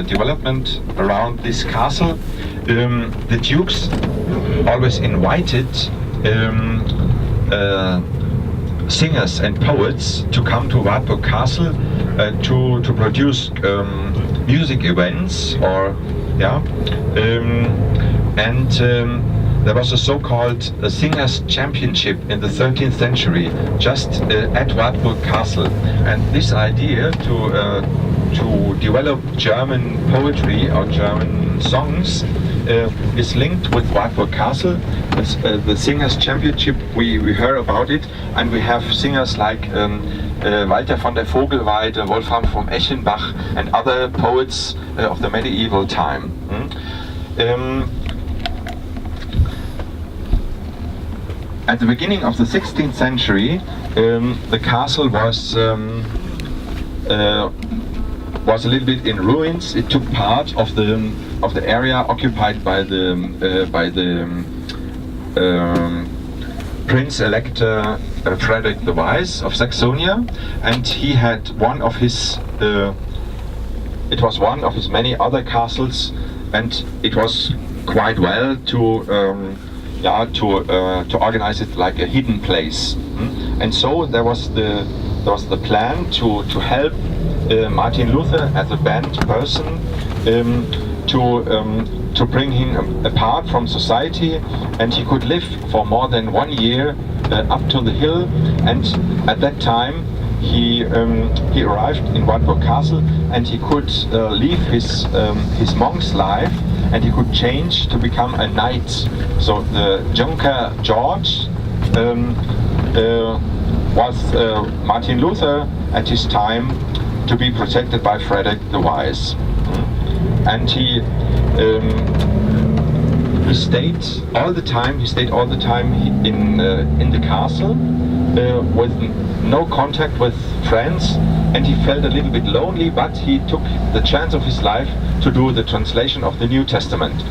development around this castle. The dukes always invited singers and poets to come to Wartburg Castle to produce music events, or there was a so-called singers championship in the 13th century just at Wartburg Castle, and this idea to develop German poetry or German songs is linked with Wartburg Castle. It's, the Singers Championship, we heard about it, and we have singers like Walter von der Vogelweide, Wolfram von Eschenbach, and other poets of the medieval time. At the beginning of the 16th century, the castle was a little bit in ruins. It took part of the area occupied by the Prince Elector Frederick the Wise of Saxonia, and he had one of his. It was one of his many other castles, and it was quite well to organize it like a hidden place. And so there was the plan to help Martin Luther as a banned person, to bring him apart from society, and he could live for more than 1 year up to the hill. And at that time he arrived in Wartburg Castle, and he could leave his monk's life, and he could change to become a knight. So the Junker George was Martin Luther at his time, to be protected by Frederick the Wise. And he stayed all the time. He stayed all the time in the castle with no contact with friends, and he felt a little bit lonely. But he took the chance of his life to do the translation of the New Testament.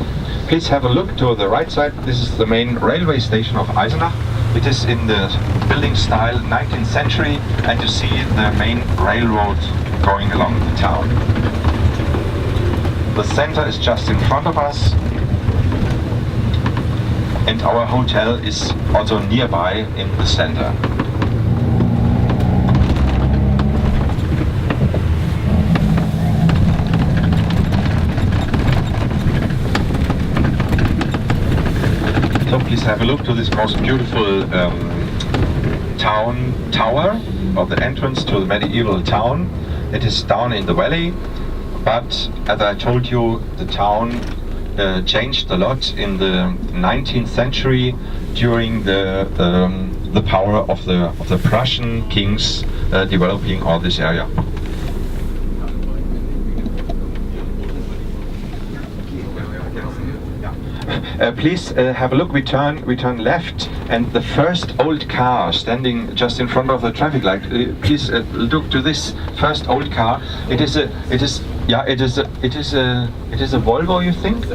Please have a look to the right side. This is the main railway station of Eisenach. It is in the building style 19th century, and you see the main railroad going along the town. The center is just in front of us, and our hotel is also nearby in the center. So please have a look to this most beautiful town tower, or the entrance to the medieval town. It is down in the valley, but as I told you, the town changed a lot in the 19th century during the power of the Prussian kings developing all this area. Please have a look. We turn left, and the first old car standing just in front of the traffic light. Please look to this first old car. It is a Volvo, you think,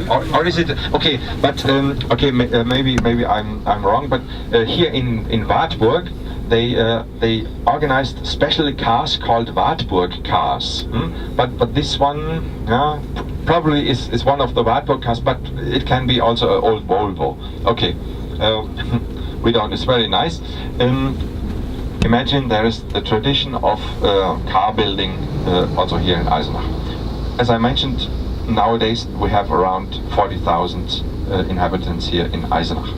or is it okay? But okay, maybe I'm wrong. But here in Wartburg, they organized special cars called Wartburg cars. But this one, probably is one of the Wartburg cars, but it can be also an old Volvo. Okay, we don't. It's very nice. Imagine there is the tradition of car building also here in Eisenach. As I mentioned, nowadays we have around 40,000 inhabitants here in Eisenach.